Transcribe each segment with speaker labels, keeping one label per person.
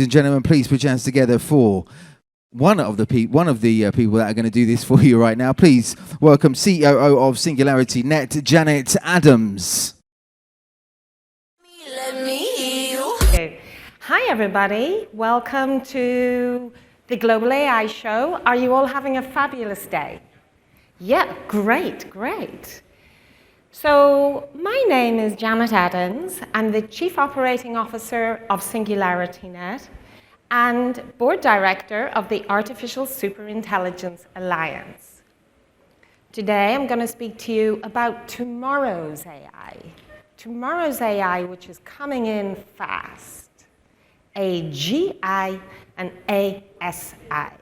Speaker 1: and gentlemen, please put your hands together for one of the people that are going to do this for you right now. Please welcome COO of SingularityNET, Janet Adams.
Speaker 2: Hi, everybody. Welcome to the Global AI Show. Are you all having a fabulous day? Yeah, great, great. So my name is Janet Adams. I'm the Chief Operating Officer of SingularityNET and Board Director of the Artificial Superintelligence Alliance. Today, I'm going to speak to you about tomorrow's AI. Tomorrow's AI, which is coming in fast. AGI and ASI.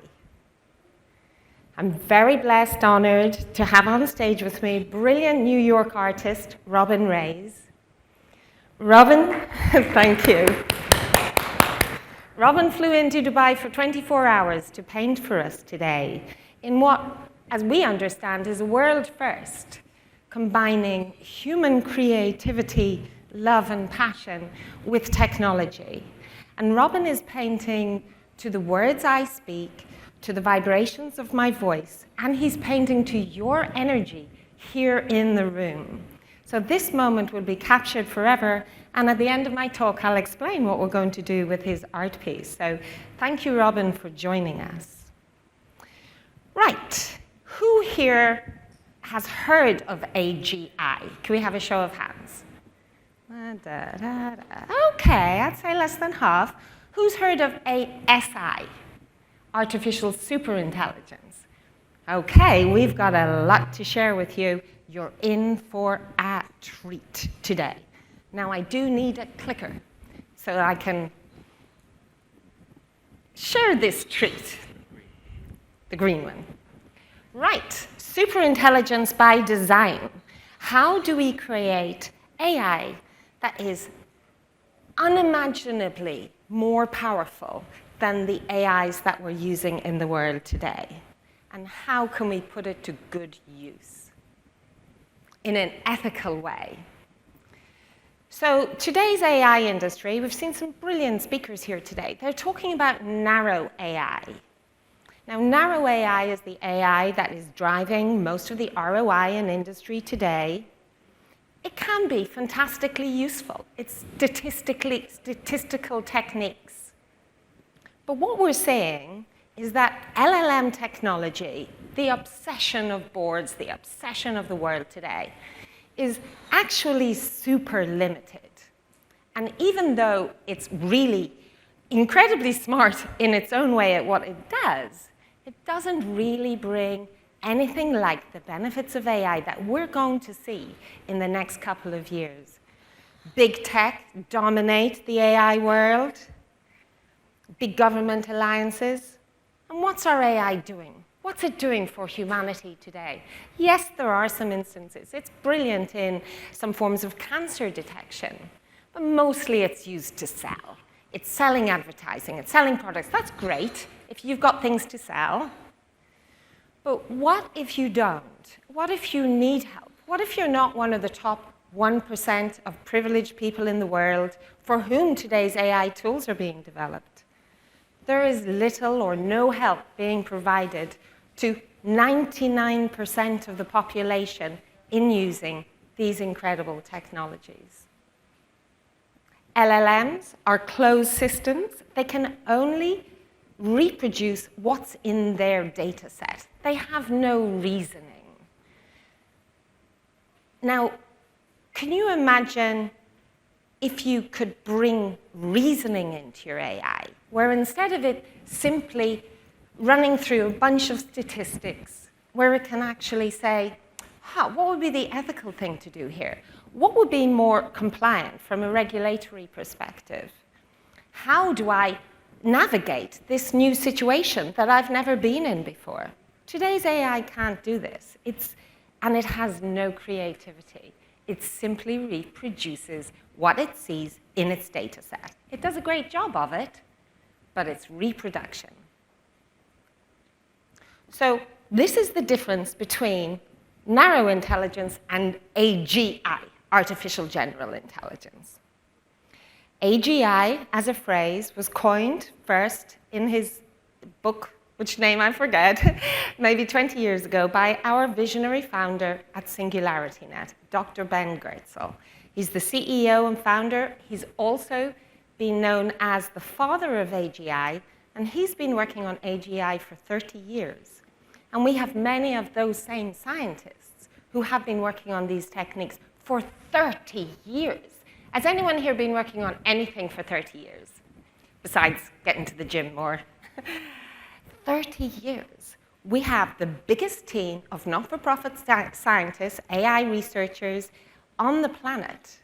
Speaker 2: I'm very blessed, honored to have on stage with me brilliant New York artist, Robin Reyes. Robin, thank you. Robin flew into Dubai for 24 hours to paint for us today in what, as we understand, is a world first, combining human creativity, love, and passion with technology. And Robin is painting to the words I speak, to the vibrations of my voice, and he's painting to your energy here in the room. So this moment will be captured forever, and at the end of my talk, I'll explain what we're going to do with his art piece. So thank you, Robin, for joining us. Right, who here has heard of AGI? Can we have a show of hands? Okay, I'd say less than half. Who's heard of ASI? Artificial Superintelligence. Okay, we've got a lot to share with you. You're in for a treat today. Now, I do need a clicker so I can share this treat. The green one. Right, superintelligence by design. How do we create AI that is unimaginably more powerful than the AIs that we're using in the world today? And how can we put it to good use in an ethical way? So today's AI industry, we've seen some brilliant speakers here today. They're talking about narrow AI. Now, narrow AI is the AI that is driving most of the ROI in industry today. It can be fantastically useful. It's statistical techniques. But what we're saying is that LLM technology, the obsession of boards, the obsession of the world today, is actually super limited. And even though it's really incredibly smart in its own way at what it doesn't really bring anything like the benefits of AI that we're going to see in the next couple of years. Big tech dominate the AI world. Big government alliances. And what's our AI doing? What's it doing for humanity today? Yes, there are some instances. It's brilliant in some forms of cancer detection, but mostly it's used to sell. It's selling advertising, it's selling products. That's great if you've got things to sell. But what if you don't? What if you need help? What if you're not one of the top 1% of privileged people in the world for whom today's AI tools are being developed? There is little or no help being provided to 99% of the population in using these incredible technologies. LLMs are closed systems. They can only reproduce what's in their data set. They have no reasoning. Now, can you imagine if you could bring reasoning into your AI, where instead of it simply running through a bunch of statistics, where it can actually say, what would be the ethical thing to do here? What would be more compliant from a regulatory perspective? How do I navigate this new situation that I've never been in before? Today's AI can't do this. And it has no creativity. It simply reproduces what it sees in its data set. It does a great job of it, but it's reproduction. So this is the difference between narrow intelligence and AGI, artificial general intelligence. AGI, as a phrase, was coined first in his book, which name I forget, maybe 20 years ago, by our visionary founder at SingularityNET, Dr. Ben Goertzel. He's the CEO and founder. He's also been known as the father of AGI, and he's been working on AGI for 30 years. And we have many of those same scientists who have been working on these techniques for 30 years. Has anyone here been working on anything for 30 years, besides getting to the gym more? 30 years. We have the biggest team of not-for-profit scientists, AI researchers on the planet,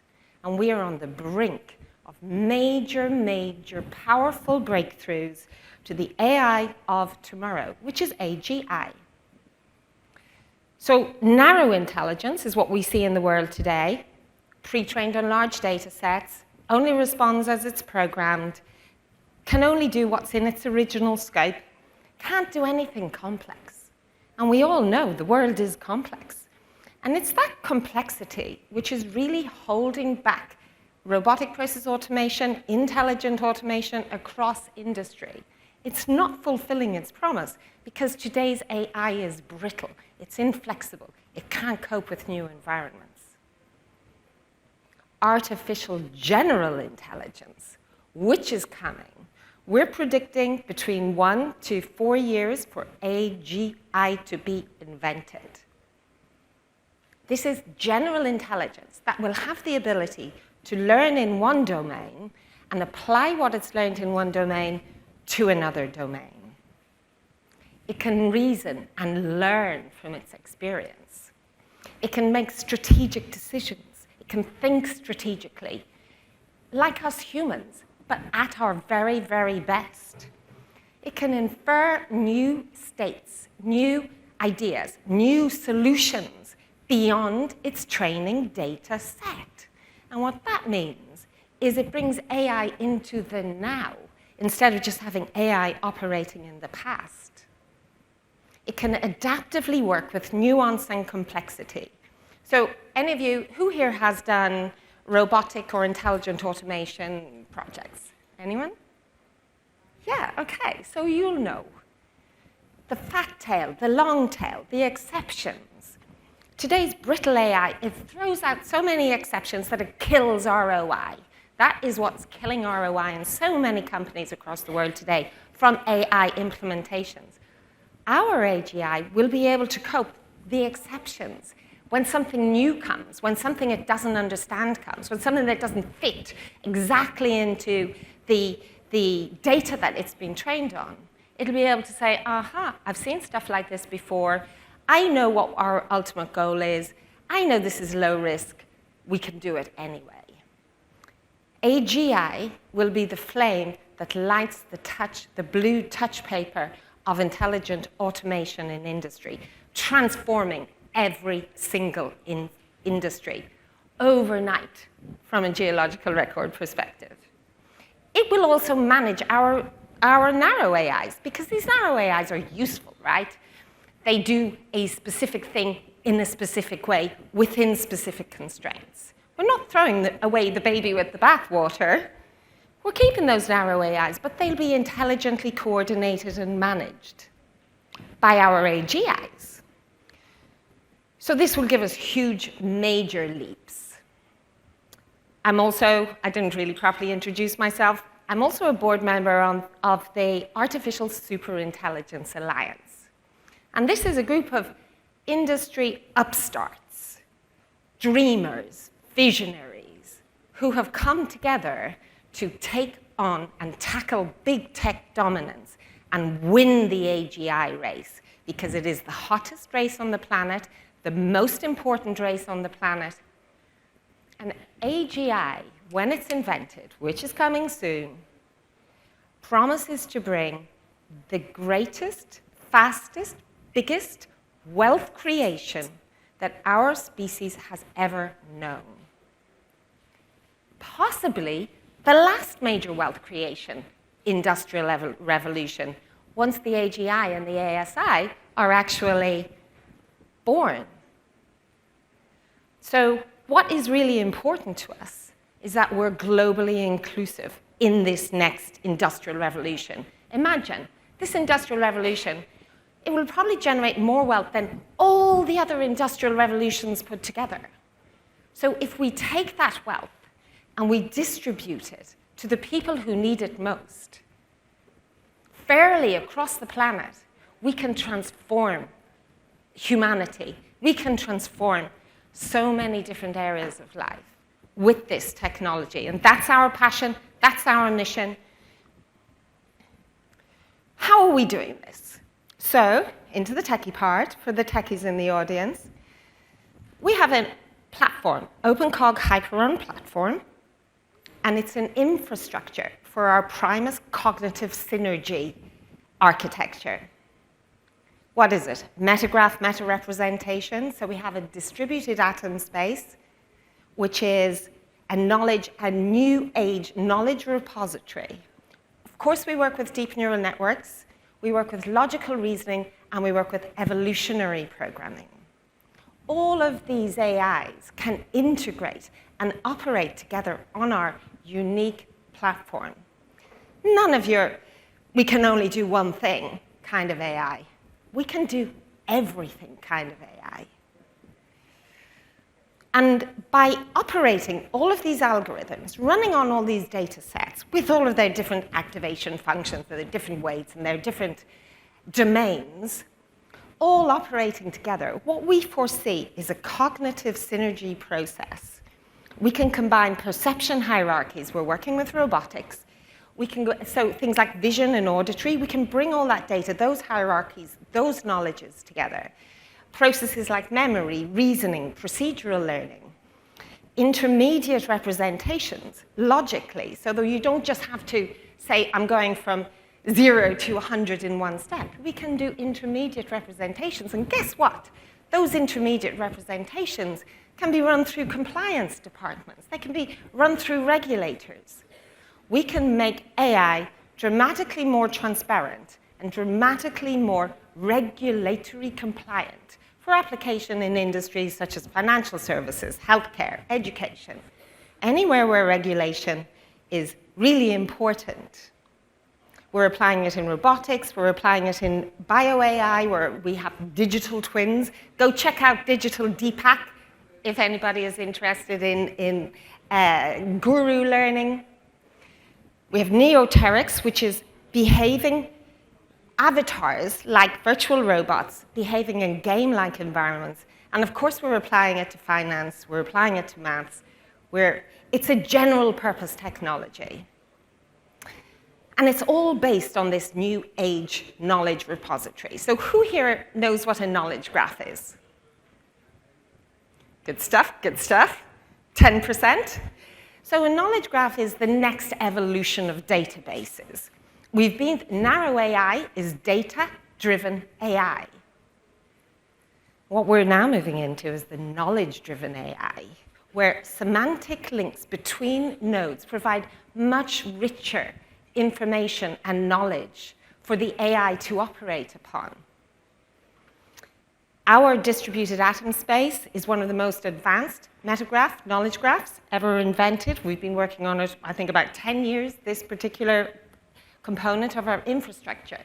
Speaker 2: and we are on the brink of major, major, powerful breakthroughs to the AI of tomorrow, which is AGI. So narrow intelligence is what we see in the world today, pre-trained on large data sets, only responds as it's programmed, can only do what's in its original scope, can't do anything complex. And we all know the world is complex. And it's that complexity which is really holding back robotic process automation, intelligent automation across industry. It's not fulfilling its promise because today's AI is brittle, it's inflexible, it can't cope with new environments. Artificial general intelligence, which is coming, we're predicting between 1 to 4 years for AGI to be invented. This is general intelligence that will have the ability to learn in one domain and apply what it's learned in one domain to another domain. It can reason and learn from its experience. It can make strategic decisions. It can think strategically, like us humans, but at our very, very best. It can infer new states, new ideas, new solutions beyond its training data set. And what that means is it brings AI into the now, instead of just having AI operating in the past. It can adaptively work with nuance and complexity. So any of you, who here has done robotic or intelligent automation projects? Anyone? Yeah, okay, so you'll know. The fat tail, the long tail, the exceptions. Today's brittle AI, it throws out so many exceptions that it kills ROI. That is what's killing ROI in so many companies across the world today from AI implementations. Our AGI will be able to cope the exceptions. When something new comes, when something it doesn't understand comes, when something that doesn't fit exactly into the data that it's been trained on, it'll be able to say, aha, I've seen stuff like this before. I know what our ultimate goal is. I know this is low risk. We can do it anyway. AGI will be the flame that lights the blue touch paper of intelligent automation in industry, transforming every single industry overnight from a geological record perspective. It will also manage our narrow AIs, because these narrow AIs are useful, right? They do a specific thing in a specific way within specific constraints. We're not throwing away the baby with the bathwater. We're keeping those narrow AIs, but they'll be intelligently coordinated and managed by our AGIs. So this will give us huge, major leaps. I didn't really properly introduce myself. I'm also a board member of the Artificial Superintelligence Alliance. And this is a group of industry upstarts, dreamers, visionaries, who have come together to take on and tackle big tech dominance and win the AGI race, because it is the hottest race on the planet, the most important race on the planet. And AGI, when it's invented, which is coming soon, promises to bring the greatest, fastest, biggest wealth creation that our species has ever known. Possibly the last major wealth creation, industrial revolution, once the AGI and the ASI are actually born. So what is really important to us is that we're globally inclusive in this next industrial revolution. Imagine, this industrial revolution, it will probably generate more wealth than all the other industrial revolutions put together. So if we take that wealth and we distribute it to the people who need it most, fairly across the planet, we can transform humanity. We can transform so many different areas of life with this technology. And that's our passion. That's our mission. How are we doing this? So, into the techie part, for the techies in the audience, we have a platform, OpenCog Hyperun platform, and it's an infrastructure for our Primus cognitive synergy architecture. What is it? Metagraph meta-representation. So we have a distributed atom space, which is a new age knowledge repository. Of course, we work with deep neural networks, we work with logical reasoning, and we work with evolutionary programming. All of these AIs can integrate and operate together on our unique platform. None of your, we can only do one thing kind of AI. We can do everything kind of AI. And by operating all of these algorithms, running on all these data sets with all of their different activation functions, their different weights and their different domains, all operating together, what we foresee is a cognitive synergy process. We can combine perception hierarchies. We're working with robotics. We can go, so things like vision and auditory, we can bring all that data, those hierarchies, those knowledges together. Processes like memory, reasoning, procedural learning. Intermediate representations, logically, so that you don't just have to say, I'm going from 0 to 100 in one step. We can do intermediate representations, and guess what? Those intermediate representations can be run through compliance departments. They can be run through regulators. We can make AI dramatically more transparent and dramatically more regulatory compliant for application in industries such as financial services, healthcare, education, anywhere where regulation is really important. We're applying it in robotics, we're applying it in bio-AI, where we have digital twins. Go check out Digital Deepak if anybody is interested in guru learning. We have Neoterics, which is behaving avatars like virtual robots, behaving in game-like environments. And of course, we're applying it to finance, we're applying it to maths. It's a general purpose technology. And it's all based on this new age knowledge repository. So who here knows what a knowledge graph is? Good stuff, good stuff. 10%. So a knowledge graph is the next evolution of databases. Narrow AI is data-driven AI. What we're now moving into is the knowledge-driven AI, where semantic links between nodes provide much richer information and knowledge for the AI to operate upon. Our distributed atom space is one of the most advanced metagraph knowledge graphs ever invented. We've been working on it, I think, about 10 years, this particular component of our infrastructure.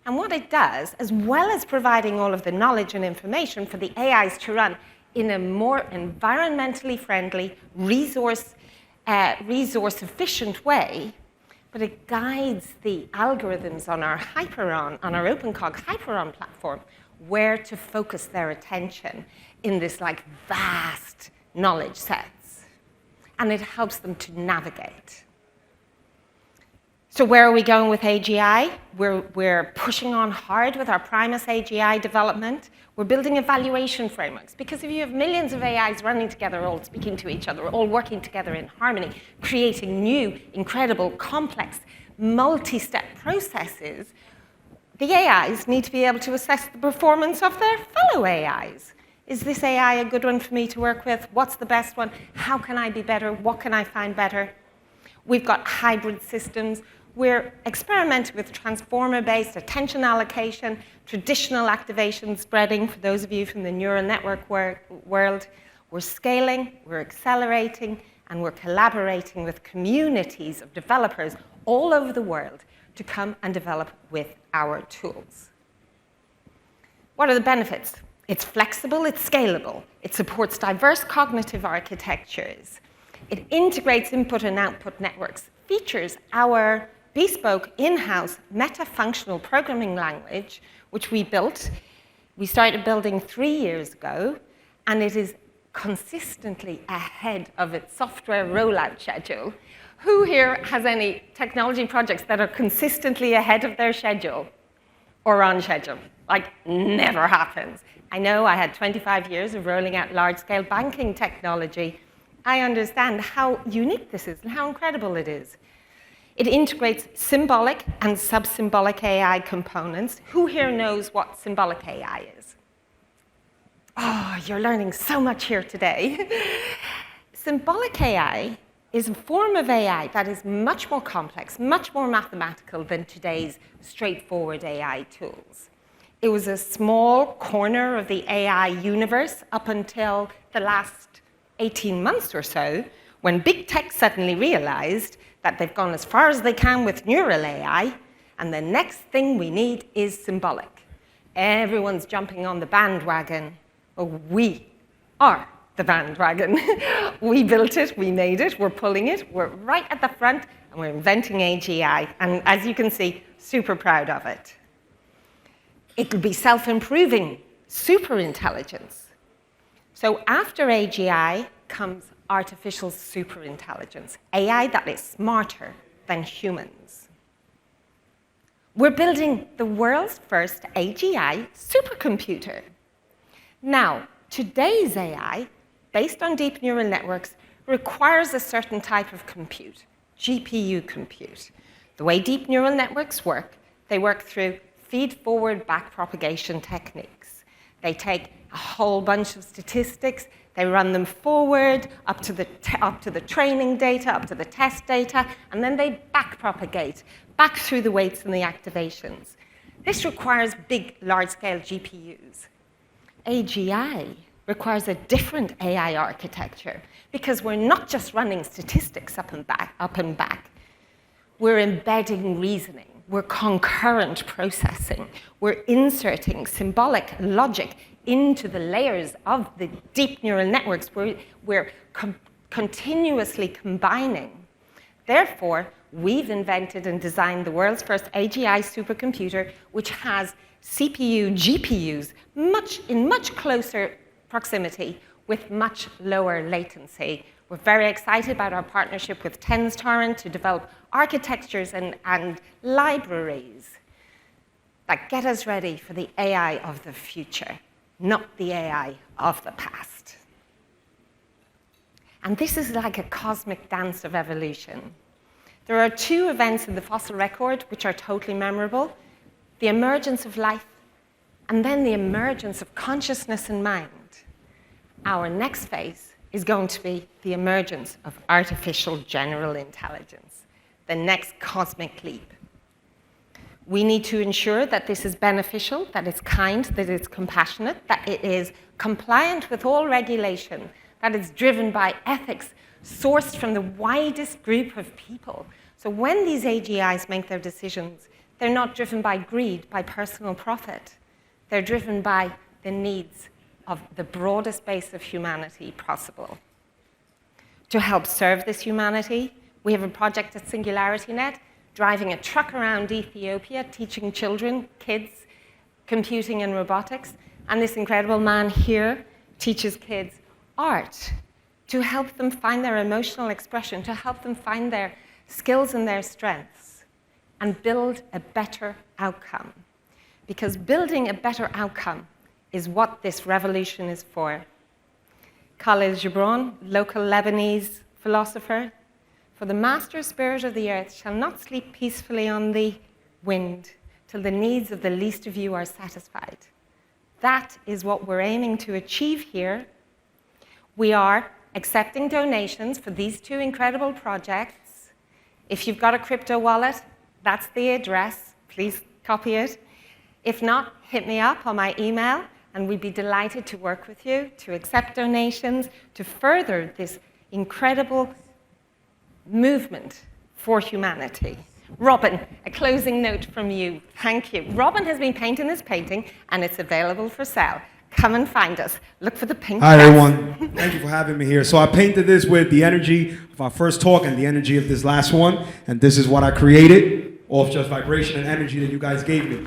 Speaker 2: And what it does, as well as providing all of the knowledge and information for the AIs to run in a more environmentally friendly, resource-efficient way, but it guides the algorithms on our Hyperun, on our OpenCog Hyperun platform, where to focus their attention in this like vast knowledge sets. And it helps them to navigate. So where are we going with AGI? We're pushing on hard with our Primus AGI development. We're building evaluation frameworks, because if you have millions of AIs running together, all speaking to each other, all working together in harmony, creating new, incredible, complex, multi-step processes, the AIs need to be able to assess the performance of their fellow AIs. Is this AI a good one for me to work with? What's the best one? How can I be better? What can I find better? We've got hybrid systems. We're experimenting with transformer-based attention allocation, traditional activation spreading, for those of you from the neural network world. We're scaling, we're accelerating, and we're collaborating with communities of developers all over the world to come and develop with our tools. What are the benefits? It's flexible, it's scalable, it supports diverse cognitive architectures, it integrates input and output networks, features our bespoke in-house meta-functional programming language, which we built. We started building 3 years ago, and it is consistently ahead of its software rollout schedule. Who here has any technology projects that are consistently ahead of their schedule or on schedule? Like, never happens. I know I had 25 years of rolling out large-scale banking technology. I understand how unique this is and how incredible it is. It integrates symbolic and sub-symbolic AI components. Who here knows what symbolic AI is? Oh, you're learning so much here today. Symbolic AI is a form of AI that is much more complex, much more mathematical than today's straightforward AI tools. It was a small corner of the AI universe up until the last 18 months or so, when big tech suddenly realized that they've gone as far as they can with neural AI, and the next thing we need is symbolic. Everyone's jumping on the bandwagon. Oh, we are the bandwagon. We built it, we made it, we're pulling it, we're right at the front, and we're inventing AGI. And as you can see, super proud of it. It'll be self-improving superintelligence. So after AGI comes artificial superintelligence, AI that is smarter than humans. We're building the world's first AGI supercomputer. Now, today's AI, based on deep neural networks, requires a certain type of compute, GPU compute. The way deep neural networks work, they work through feed-forward backpropagation techniques. They take a whole bunch of statistics, they run them forward up to the training data, up to the test data, and then they backpropagate back through the weights and the activations. This requires big, large-scale GPUs. AGI requires a different AI architecture because we're not just running statistics up and back. We're embedding reasoning. We're concurrent processing. We're inserting symbolic logic into the layers of the deep neural networks. We're continuously combining. Therefore, we've invented and designed the world's first AGI supercomputer, which has CPU GPUs in much closer proximity with much lower latency. We're very excited about our partnership with TensTorrent to develop architectures and libraries that get us ready for the AI of the future, not the AI of the past. And this is like a cosmic dance of evolution. There are two events in the fossil record which are totally memorable: the emergence of life, and then the emergence of consciousness and mind. Our next phase is going to be the emergence of artificial general intelligence, the next cosmic leap. We need to ensure that this is beneficial, that it's kind, that it's compassionate, that it is compliant with all regulation, that it's driven by ethics sourced from the widest group of people. So when these AGIs make their decisions, they're not driven by greed, by personal profit. They're driven by the needs of the broadest base of humanity possible. To help serve this humanity, we have a project at SingularityNET, driving a truck around Ethiopia, teaching children, kids, computing and robotics. And this incredible man here teaches kids art to help them find their emotional expression, to help them find their skills and their strengths, and build a better outcome. Because building a better outcome is what this revolution is for. Khalil Gibran, local Lebanese philosopher, "For the master spirit of the earth shall not sleep peacefully on the wind till the needs of the least of you are satisfied." That is what we're aiming to achieve here. We are accepting donations for these two incredible projects. If you've got a crypto wallet, that's the address. Please copy it. If not, hit me up on my email, and we'd be delighted to work with you, to accept donations, to further this incredible movement for humanity. Robin, a closing note from you. Thank you. Robin has been painting this painting, and it's available for sale. Come and find us. Look for the pink
Speaker 3: Hi,
Speaker 2: dress.
Speaker 3: everyone. Thank you for having me here. So I painted this with the energy of our first talk and the energy of this last one. And this is what I created off just vibration and energy that you guys gave me.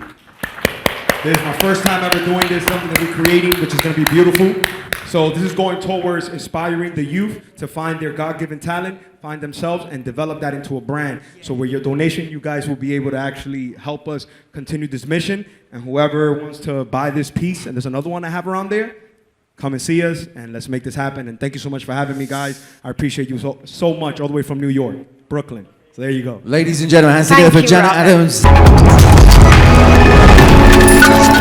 Speaker 3: This is my first time ever doing this, something that we're creating, which is going to be beautiful. So this is going towards inspiring the youth to find their God-given talent, find themselves, and develop that into a brand. So with your donation, you guys will be able to actually help us continue this mission. And whoever wants to buy this piece, and there's another one I have around there, come and see us, and let's make this happen. And thank you so much for having me, guys. I appreciate you so much, all the way from New York, Brooklyn. So there you go.
Speaker 1: Ladies and gentlemen, hands together for
Speaker 2: Thank you,
Speaker 1: Janet
Speaker 2: Robin.
Speaker 1: Adams.